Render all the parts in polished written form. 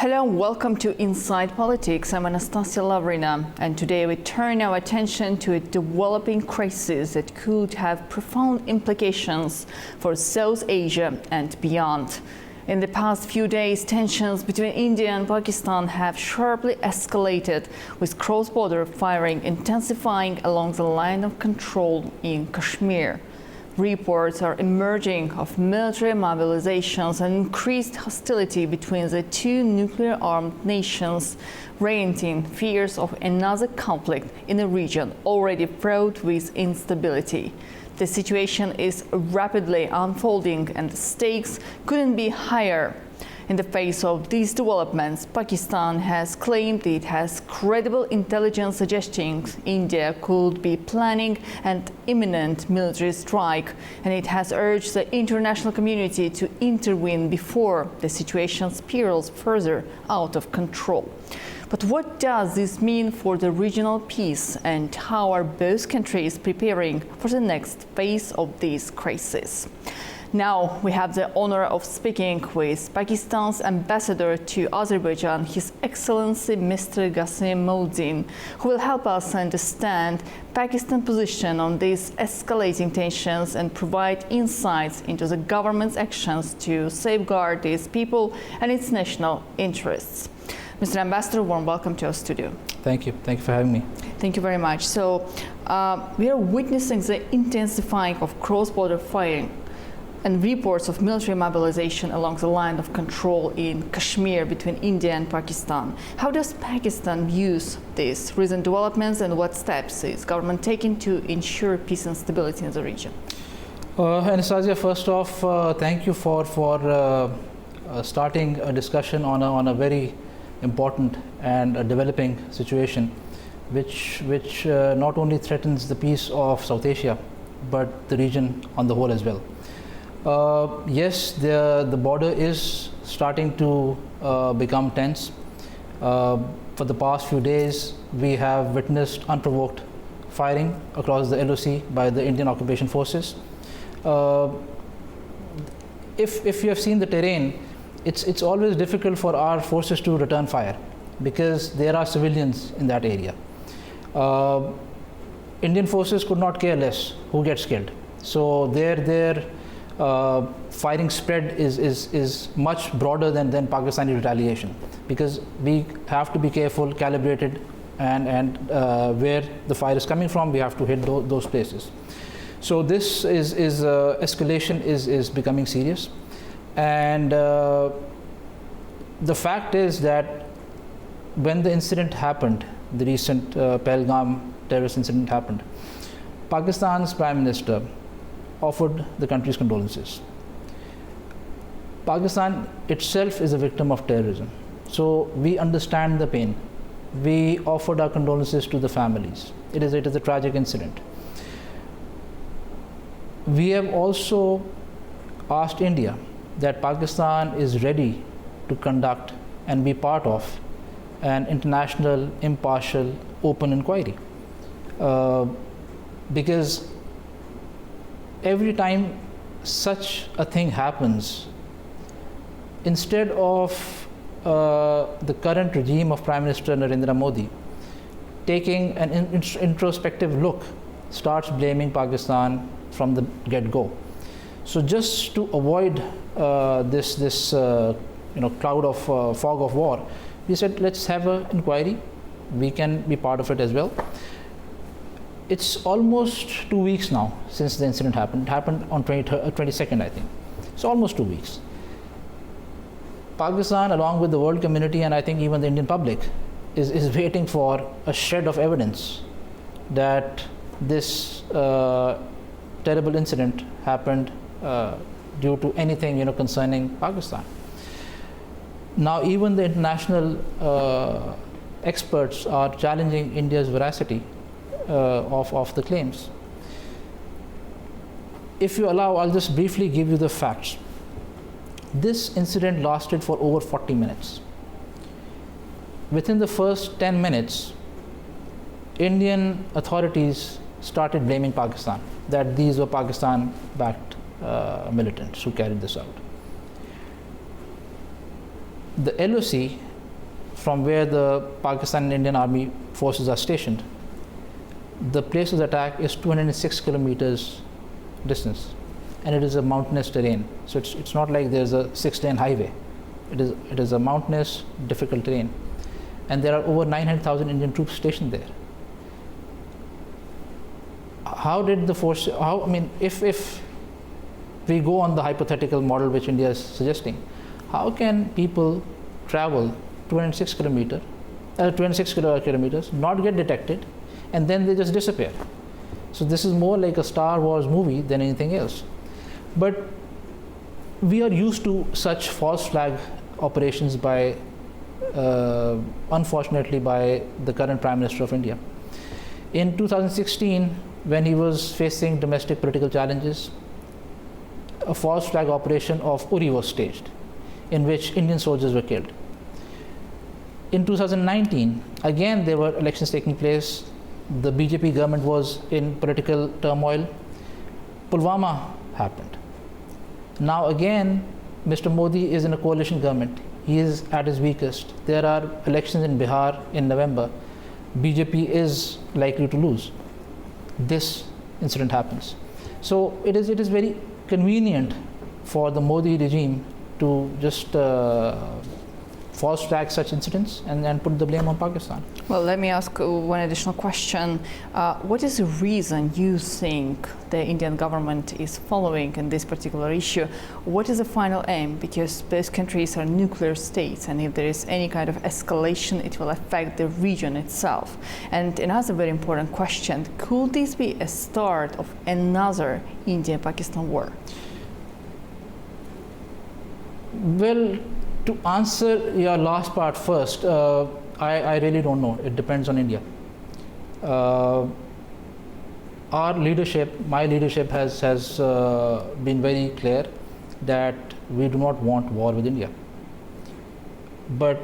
Hello and welcome to Inside Politics. I'm Anastasia Lavrina, and today we turn our attention to a developing crisis that could have profound implications for South Asia and beyond. In the past few days, tensions between India and Pakistan have sharply escalated, with cross-border firing intensifying along the line of control in Kashmir. Reports are emerging of military mobilizations and increased hostility between the two nuclear-armed nations, raising fears of another conflict in a region already fraught with instability. The situation is rapidly unfolding and the stakes couldn't be higher. In the face of these developments, Pakistan has claimed it has credible intelligence suggesting India could be planning an imminent military strike, and it has urged the international community to intervene before the situation spirals further out of control. But what does this mean for the regional peace, and how are both countries preparing for the next phase of this crisis? Now we have the honor of speaking with Pakistan's ambassador to Azerbaijan, His Excellency Mr. Qasim Moudin, who will help us understand Pakistan's position on these escalating tensions and provide insights into the government's actions to safeguard its people and its national interests. Mr. Ambassador, warm welcome to our studio. Thank you. Thank you for having me. Thank you very much. So we are witnessing the intensifying of cross-border firing and reports of military mobilization along the line of control in Kashmir between India and Pakistan. How does Pakistan view these recent developments, and what steps is government taking to ensure peace and stability in the region? Anastasia, first off, thank you for starting a discussion on a very important and developing situation, which not only threatens the peace of South Asia, but the region on the whole as well. Yes, the border is starting to become tense. For the past few days, we have witnessed unprovoked firing across the LOC by the Indian occupation forces. If you have seen the terrain, it's always difficult for our forces to return fire because there are civilians in that area. Indian forces could not care less who gets killed. So their firing spread is much broader than Pakistani retaliation, because we have to be careful, calibrated, and where the fire is coming from, we have to hit those places. So this is escalation is becoming serious, and the fact is that when the incident happened, the recent Pahalgam terrorist incident happened, Pakistan's Prime Minister offered the country's condolences. Pakistan itself is a victim of terrorism, so we understand the pain. We offered our condolences to the families. It is a tragic incident. We have also asked India that Pakistan is ready to conduct and be part of an international, impartial, open inquiry, because every time such a thing happens, instead of the current regime of Prime Minister Narendra Modi taking an introspective look, starts blaming Pakistan from the get-go. So just to avoid this cloud of fog of war, we said let's have an inquiry. We can be part of it as well. It's almost 2 weeks now since the incident happened. It happened on 22nd, I think. It's almost 2 weeks. Pakistan, along with the world community, and I think even the Indian public, is waiting for a shred of evidence that this terrible incident happened due to anything concerning Pakistan. Now, even the international experts are challenging India's veracity of the claims. If you allow, I'll just briefly give you the facts. This incident lasted for over 40 minutes. Within the first 10 minutes, Indian authorities started blaming Pakistan, that these were Pakistan-backed militants who carried this out. The LOC from where the Pakistan and Indian Army forces are stationed, the place of the attack is 206 kilometers distance, and it is a mountainous terrain. So it's not like there's a 6-lane highway. It is a mountainous, difficult terrain, and there are over 900,000 Indian troops stationed there. How did the force? I mean, if we go on the hypothetical model which India is suggesting, how can people travel 206 kilometers, not get detected, and then they just disappear? So this is more like a Star Wars movie than anything else. But we are used to such false flag operations by, unfortunately, by the current Prime Minister of India. In 2016, when he was facing domestic political challenges, a false flag operation of Uri was staged, in which Indian soldiers were killed. In 2019, again there were elections taking place. The BJP government was in political turmoil. Pulwama happened. Now again, Mr. Modi is in a coalition government. He is at his weakest. There are elections in Bihar in November. BJP is likely to lose. This incident happens. So it is very convenient for the Modi regime to just false flag such incidents and put the blame on Pakistan. Well, let me ask one additional question. What is the reason you think the Indian government is following in this particular issue? What is the final aim? Because both countries are nuclear states, and if there is any kind of escalation, it will affect the region itself. And another very important question, could this be a start of another India-Pakistan war? Well, to answer your last part first, I really don't know. It depends on India. Our leadership, my leadership has been very clear that we do not want war with India. But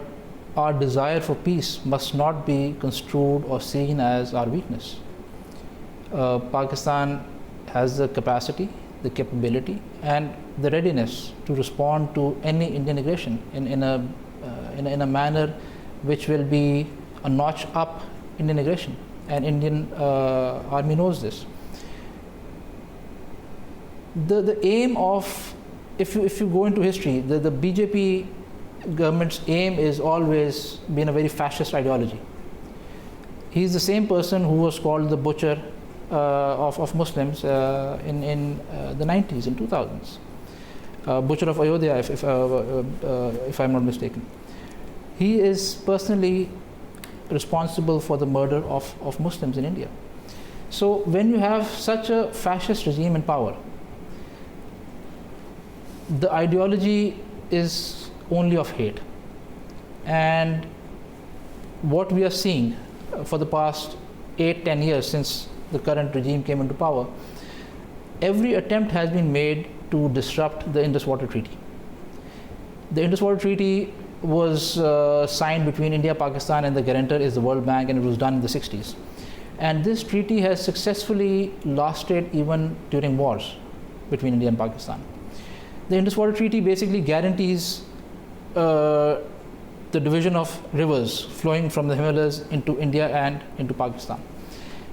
our desire for peace must not be construed or seen as our weakness. Pakistan has the capacity, the capability, and the readiness to respond to any Indian aggression in a manner which will be a notch up Indian aggression, and Indian army knows this. The aim of, if you go into history, the BJP government's aim is always been a very fascist ideology. He's the same person who was called the butcher of Muslims in the 90s and 2000s. Butcher of Ayodhya, if I'm not mistaken. He is personally responsible for the murder of Muslims in India. So when you have such a fascist regime in power, the ideology is only of hate. And what we are seeing for the past 8-10 years since the current regime came into power, every attempt has been made to disrupt the Indus Water Treaty. The Indus Water Treaty was signed between India, Pakistan, and the guarantor is the World Bank, and it was done in the 60s. And this treaty has successfully lasted even during wars between India and Pakistan. The Indus Water Treaty basically guarantees the division of rivers flowing from the Himalayas into India and into Pakistan.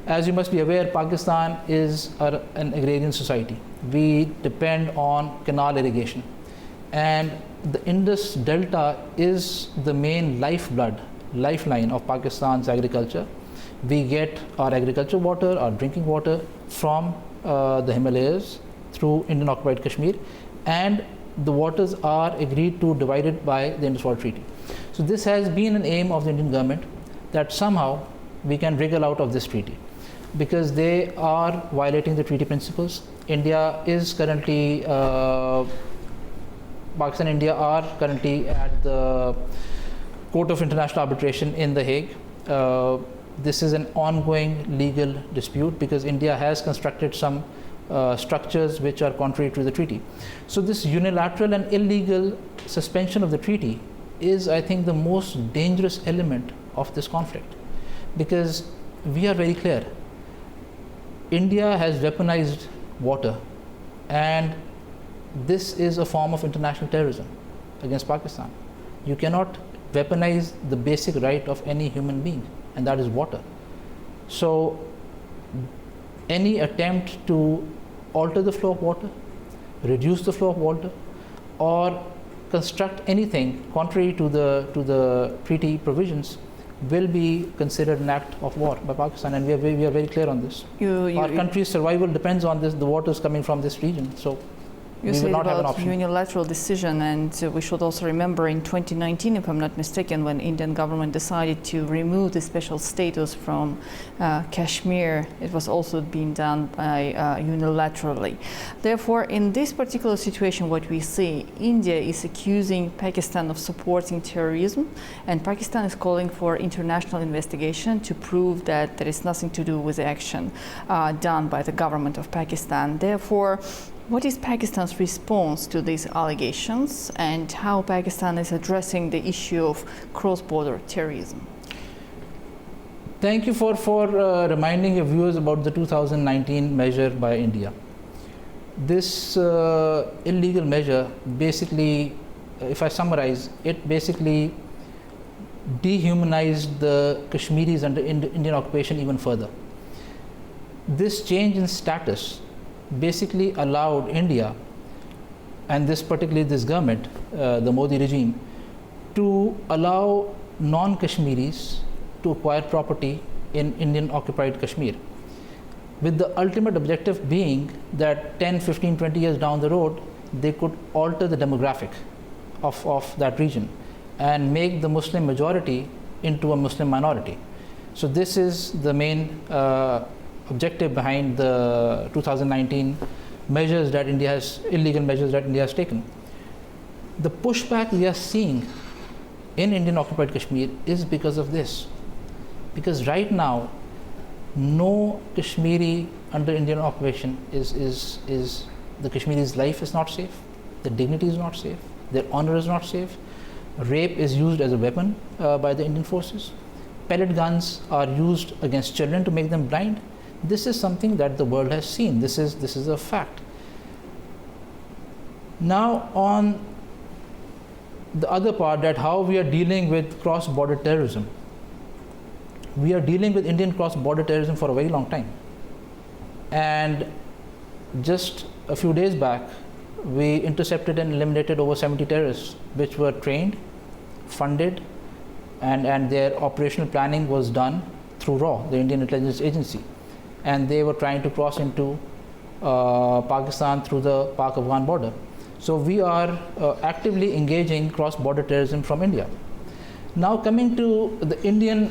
As you must be aware, Pakistan is an agrarian society. We depend on canal irrigation, and the Indus Delta is the main lifeline of Pakistan's agriculture. We get our agriculture water, our drinking water from the Himalayas through Indian occupied Kashmir, and the waters are agreed to divided by the Indus Water Treaty. So this has been an aim of the Indian government, that somehow we can wriggle out of this treaty, because they are violating the treaty principles. India is currently, Pakistan and India are currently at the Court of International Arbitration in The Hague. This is an ongoing legal dispute because India has constructed some structures which are contrary to the treaty. So this unilateral and illegal suspension of the treaty is, I think, the most dangerous element of this conflict, because we are very clear. India has weaponized water, and this is a form of international terrorism against Pakistan. You cannot weaponize the basic right of any human being, and that is water. So any attempt to alter the flow of water, reduce the flow of water, or construct anything contrary to the treaty provisions will be considered an act of war by Pakistan, and we are very clear on this. Our country's survival depends on this, the waters coming from this region. So you we will said not have an about option. unilateral decision, and we should also remember in 2019, if I'm not mistaken, when Indian government decided to remove the special status from Kashmir, it was also being done by unilaterally. Therefore, in this particular situation, what we see, India is accusing Pakistan of supporting terrorism, and Pakistan is calling for international investigation to prove that there is nothing to do with the action done by the government of Pakistan. Therefore, what is Pakistan's response to these allegations, and how Pakistan is addressing the issue of cross-border terrorism? Thank you for reminding your viewers about the 2019 measure by India. This illegal measure basically, if I summarize, it basically dehumanized the Kashmiris under Indian occupation even further. This change in status basically allowed India, and particularly this government, the Modi regime, to allow non-Kashmiris to acquire property in Indian occupied Kashmir, with the ultimate objective being that 10, 15, 20 years down the road, they could alter the demographic of that region and make the Muslim majority into a Muslim minority. So this is the main objective behind the 2019 measures that India has, illegal measures that India has taken. The pushback we are seeing in Indian occupied Kashmir is because of this. Because right now, no Kashmiri under Indian occupation is the Kashmiri's life is not safe, their dignity is not safe, their honor is not safe. Rape is used as a weapon by the Indian forces. Pellet guns are used against children to make them blind. This is something that the world has seen. This is a fact. Now, on the other part, that how we are dealing with cross-border terrorism. We are dealing with Indian cross-border terrorism for a very long time. And just a few days back, we intercepted and eliminated over 70 terrorists, which were trained, funded, and their operational planning was done through RAW, the Indian Intelligence Agency. And they were trying to cross into Pakistan through the Pak-Afghan border. So we are actively engaging cross-border terrorism from India. Now coming to the Indian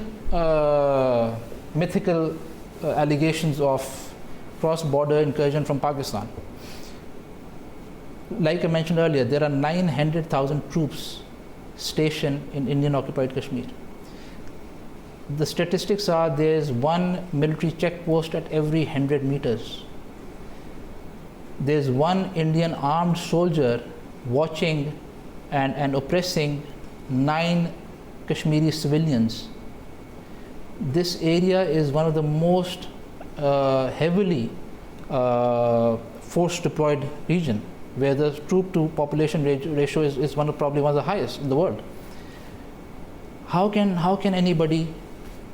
mythical allegations of cross-border incursion from Pakistan. Like I mentioned earlier, there are 900,000 troops stationed in Indian occupied Kashmir. The statistics are there's one military checkpost at every 100 meters. There's one Indian armed soldier watching and oppressing 9 Kashmiri civilians. This area is one of the most heavily force deployed region, where the troop to population ratio is probably one of the highest in the world. How can anybody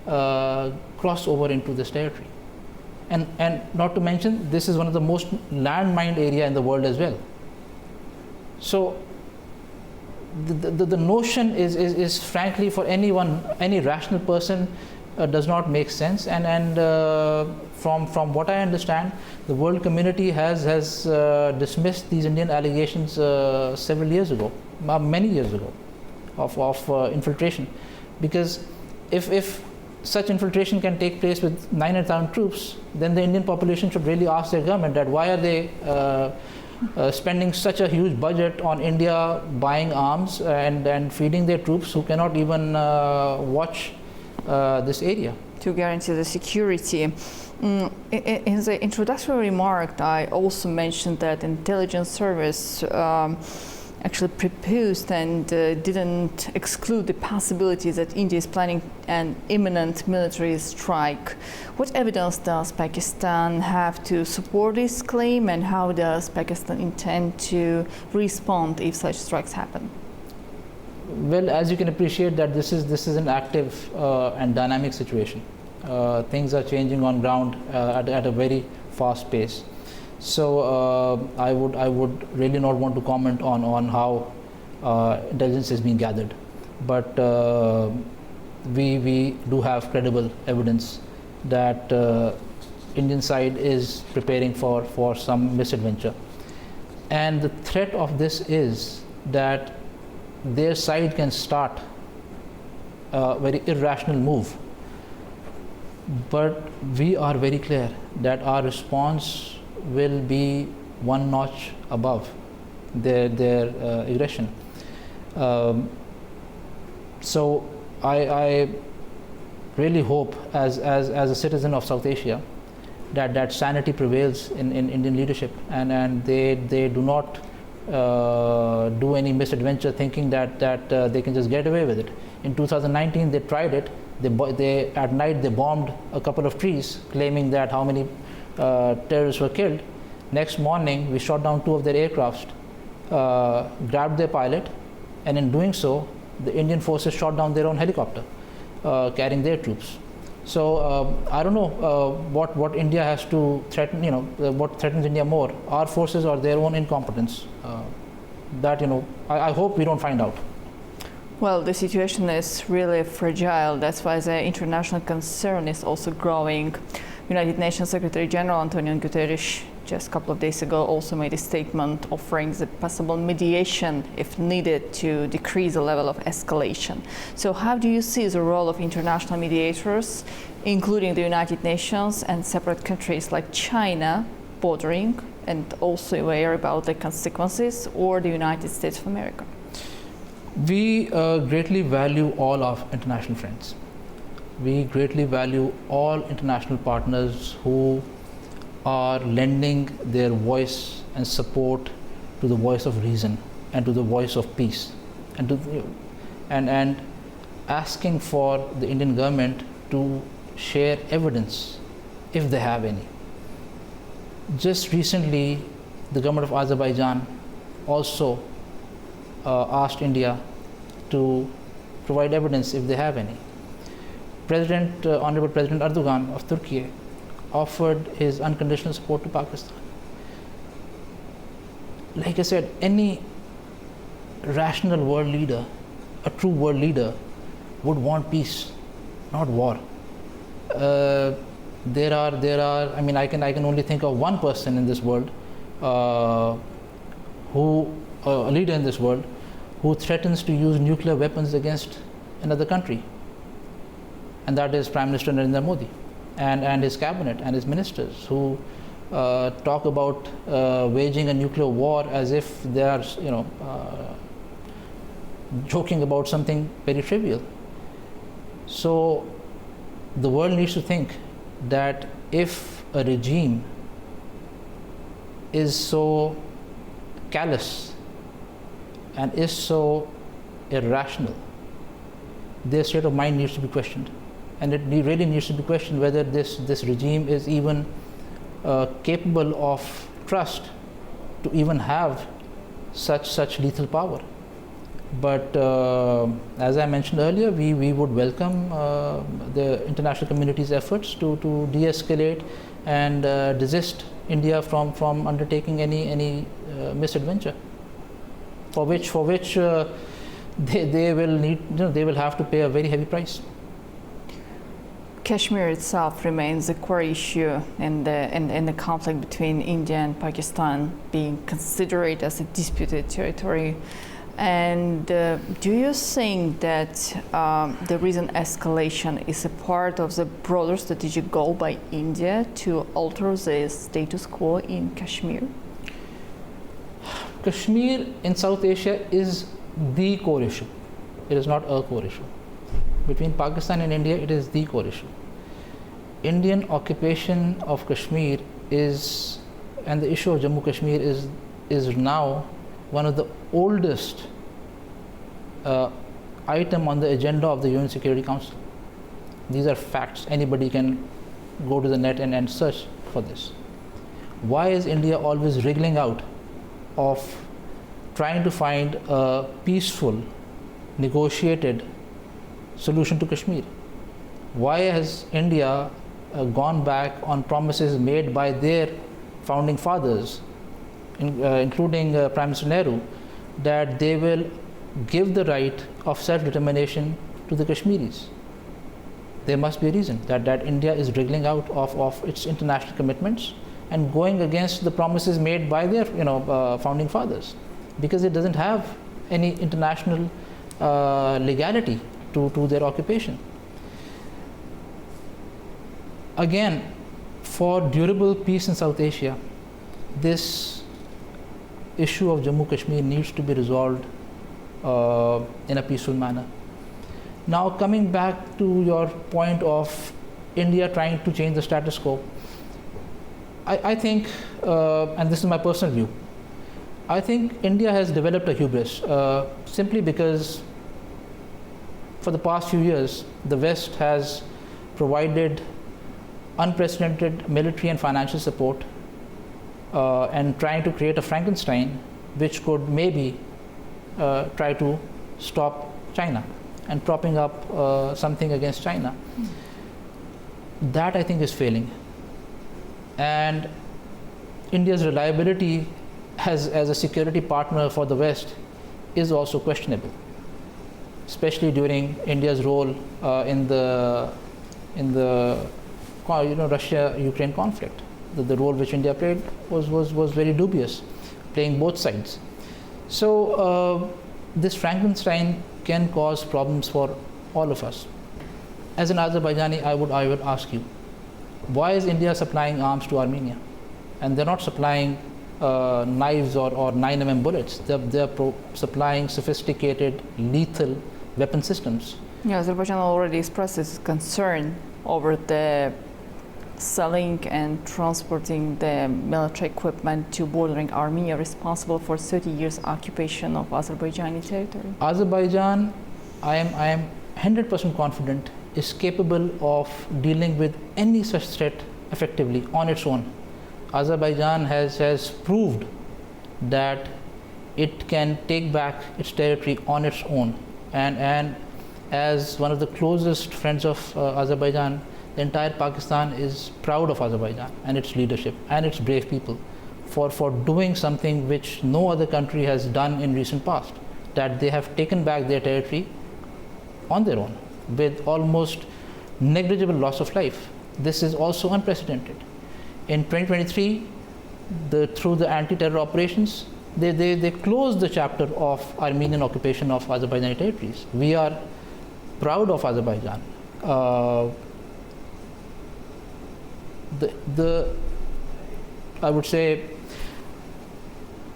cross over into this territory? And not to mention, this is one of the most landmined area in the world as well. So the notion is frankly, for anyone, any rational person, does not make sense. And from what I understand, the world community has dismissed these Indian allegations several years ago, many years ago, of infiltration. Because if such infiltration can take place with 900,000 troops, then the Indian population should really ask their government that why are they spending such a huge budget on India buying arms and feeding their troops who cannot even watch this area to guarantee the security. In the introductory remark, I also mentioned that intelligence service actually proposed and didn't exclude the possibility that India is planning an imminent military strike. What evidence does Pakistan have to support this claim, and how does Pakistan intend to respond if such strikes happen? Well, as you can appreciate, that this is an active and dynamic situation. Things are changing on ground at a very fast pace. So I would really not want to comment on how intelligence is being gathered, but we do have credible evidence that Indian side is preparing for some misadventure, and the threat of this is that their side can start a very irrational move. But we are very clear that our response will be one notch above their aggression. So I really hope, as a citizen of South Asia, that sanity prevails in Indian leadership, and they do not do any misadventure thinking that they can just get away with it. In 2019, they tried it. They at night they bombed a couple of trees, claiming that how many terrorists were killed. Next morning, we shot down 2 of their aircrafts, grabbed their pilot, and in doing so, the Indian forces shot down their own helicopter carrying their troops. So I don't know what India has to threaten. What threatens India more, our forces or their own incompetence? That I hope we don't find out. Well, the situation is really fragile. That's why the international concern is also growing. United Nations Secretary General Antonio Guterres just a couple of days ago also made a statement offering the possible mediation if needed to decrease the level of escalation. So how do you see the role of international mediators, including the United Nations and separate countries like China, bordering and also aware about the consequences, or the United States of America? We greatly value all our international friends. We greatly value all international partners who are lending their voice and support to the voice of reason and to the voice of peace, and asking for the Indian government to share evidence if they have any. Just recently, the government of Azerbaijan also asked India to provide evidence if they have any. Honorable President Erdogan of Turkey offered his unconditional support to Pakistan. Like I said, any rational world leader, a true world leader, would want peace, not war. There are. I mean, I can only think of one person in this world, a leader in this world, who threatens to use nuclear weapons against another country, and that is Prime Minister Narendra Modi and his cabinet and his ministers, who talk about waging a nuclear war as if they are, joking about something very trivial. So the world needs to think that if a regime is so callous and is so irrational, their state of mind needs to be questioned, and it really needs to be questioned whether this regime is even capable of trust to even have such lethal power. But as I mentioned earlier, we would welcome the international community's efforts to de-escalate and desist India from undertaking any misadventure, for which they will have to pay a very heavy price. Kashmir itself remains a core issue in the conflict between India and Pakistan, being considered as a disputed territory. And do you think that the recent escalation is a part of the broader strategic goal by India to alter the status quo in Kashmir? Kashmir in South Asia is the core issue. It is not a core issue. Between Pakistan and India, it is the core issue. Indian occupation of Kashmir and the issue of Jammu Kashmir is now one of the oldest item on the agenda of the UN Security Council. These are facts. Anybody can go to the net and search for this. Why is India always wriggling out of trying to find a peaceful negotiated solution to Kashmir? Why has India gone back on promises made by their founding fathers, including Prime Minister Nehru, that they will give the right of self-determination to the Kashmiris? There must be a reason that India is wriggling out of its international commitments and going against the promises made by their founding fathers, because it doesn't have any international legality to their occupation. Again, for durable peace in South Asia, this issue of Jammu Kashmir needs to be resolved in a peaceful manner. Now, coming back to your point of India trying to change the status quo, I think, and this is my personal view, I think India has developed a hubris simply because for the past few years, the West has provided unprecedented military and financial support and trying to create a Frankenstein which could maybe try to stop China and propping up something against China. That I think is failing. And India's reliability as a security partner for the West is also questionable, especially during India's role in the Russia-Ukraine conflict. The role which India played was very dubious, playing both sides. So this Frankenstein can cause problems for all of us. As an Azerbaijani, I would ask you, why is India supplying arms to Armenia? And they're not supplying knives or 9mm bullets. They're supplying sophisticated, lethal weapon systems. Yeah, Azerbaijan already expressed its concern over the selling and transporting the military equipment to bordering Armenia, responsible for 30 years occupation of Azerbaijani territory. Azerbaijan, I am 100% confident, is capable of dealing with any such threat effectively on its own. Azerbaijan has proved that it can take back its territory on its own, and as one of the closest friends of Azerbaijan, the entire Pakistan is proud of Azerbaijan and its leadership and its brave people for doing something which no other country has done in recent past, that they have taken back their territory on their own with almost negligible loss of life. This is also unprecedented. In 2023, through the anti-terror operations, they closed the chapter of Armenian occupation of Azerbaijani territories. We are proud of Azerbaijan. I would say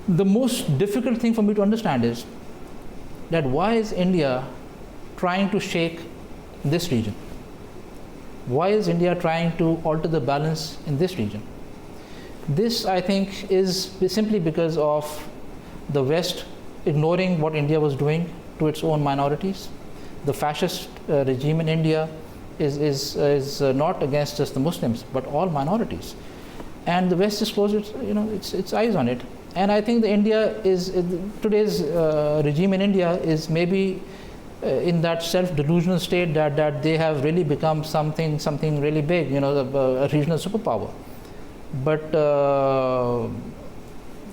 the most difficult thing for me to understand is that why is India trying to shake this region? Why is India trying to alter the balance in this region? This, I think, is simply because of the West ignoring what India was doing to its own minorities. The fascist regime in India is not against just the Muslims, but all minorities. And the West has closed its eyes on it. And I think today's regime in India is maybe in that self-delusional state that they have really become something really big, a regional superpower. But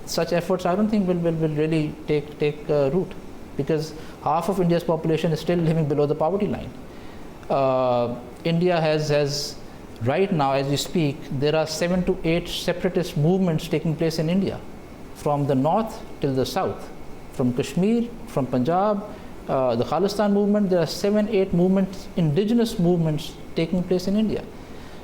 such efforts, I don't think will really take root, because half of India's population is still living below the poverty line. India has right now, as we speak, there are 7 to 8 separatist movements taking place in India, from the north till the south, from Kashmir, from Punjab, the Khalistan movement. There are 7-8 movements, indigenous movements taking place in India.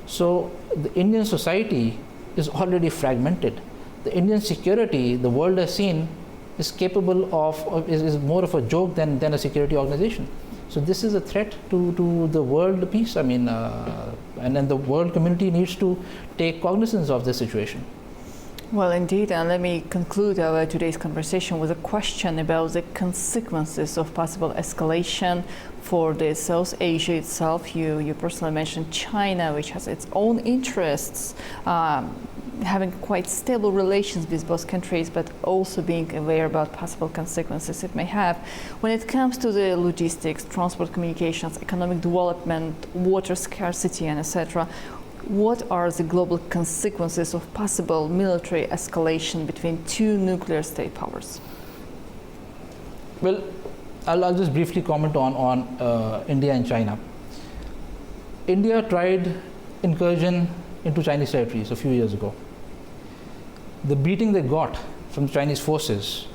So the Indian society is already fragmented. The Indian security, the world has seen, is capable of is more of a joke than a security organization. So this is a threat to the world peace. And then the world community needs to take cognizance of this situation. Well, indeed, and let me conclude our today's conversation with a question about the consequences of possible escalation for the South Asia itself. You personally mentioned China, which has its own interests having quite stable relations with both countries, but also being aware about possible consequences it may have. When it comes to the logistics, transport, communications, economic development, water scarcity, and etc., what are the global consequences of possible military escalation between two nuclear state powers? Well, I'll just briefly comment on India and China. India tried incursion into Chinese territories a few years ago. The beating they got from the Chinese forces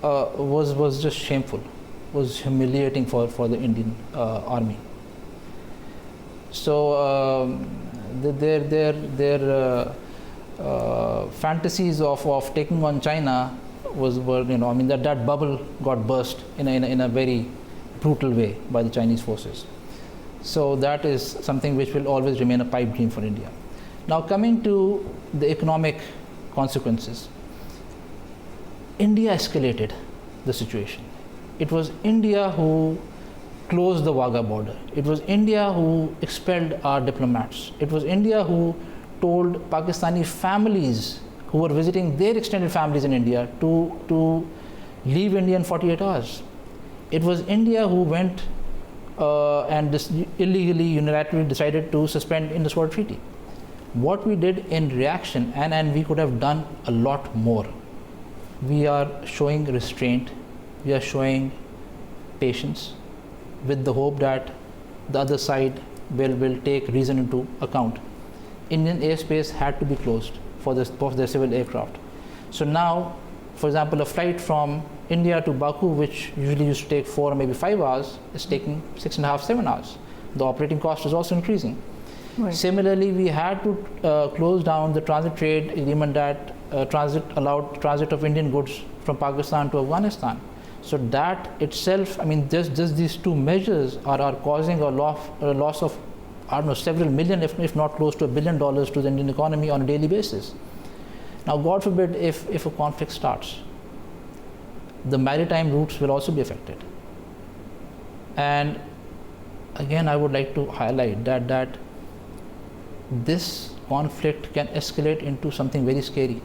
was just shameful, was humiliating for the Indian army. So their fantasies of taking on China were, you know, I mean, that bubble got burst in a very brutal way by the Chinese forces. So that is something which will always remain a pipe dream for India. Now, coming to the economic consequences, India escalated the situation. It was India who closed the Wagah border. It was India who expelled our diplomats. It was India who told Pakistani families who were visiting their extended families in India to leave India in 48 hours. It was India who went and illegally, unilaterally decided to suspend Indus Water Treaty. What we did in reaction, and we could have done a lot more. We are showing restraint, we are showing patience, with the hope that the other side will take reason into account. Indian airspace had to be closed for their civil aircraft. So now, for example, a flight from India to Baku, which usually used to take 4 or maybe 5 hours, is taking 6.5, 7 hours. The operating cost is also increasing. Right. Similarly, we had to close down the transit trade agreement that allowed transit of Indian goods from Pakistan to Afghanistan. So that itself, I mean, just these two measures are causing a loss of, I don't know, several million, if not close to $1 billion to the Indian economy on a daily basis. Now, God forbid, if a conflict starts, the maritime routes will also be affected. And again, I would like to highlight that this conflict can escalate into something very scary,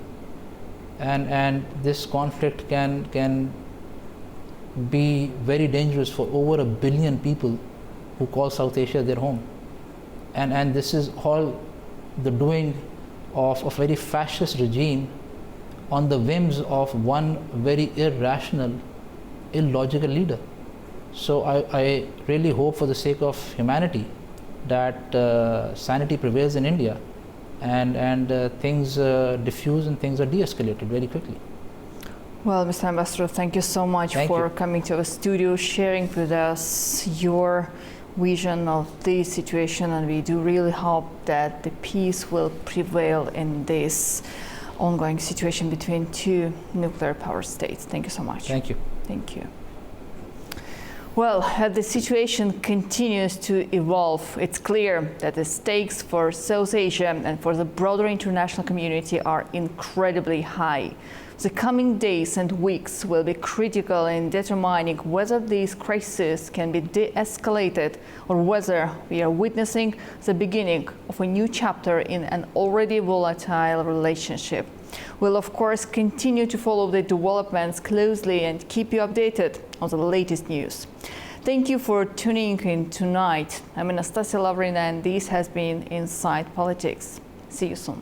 and this conflict can be very dangerous for over 1 billion people who call South Asia their home. And this is all the doing of a very fascist regime on the whims of one very irrational, illogical leader. So I really hope, for the sake of humanity, that sanity prevails in India, and things diffuse and things are de-escalated very quickly. Well, Mr. Ambassador, thank you so much for coming to our studio, sharing with us your vision of the situation, and we do really hope that the peace will prevail in this ongoing situation between two nuclear power states. Thank you so much. Thank you. Thank you. Well, as the situation continues to evolve, it's clear that the stakes for South Asia and for the broader international community are incredibly high. The coming days and weeks will be critical in determining whether these crises can be de-escalated or whether we are witnessing the beginning of a new chapter in an already volatile relationship. We'll of course continue to follow the developments closely and keep you updated on the latest news. Thank you for tuning in tonight. I'm Anastasia Lavrina, and this has been Inside Politics. See you soon.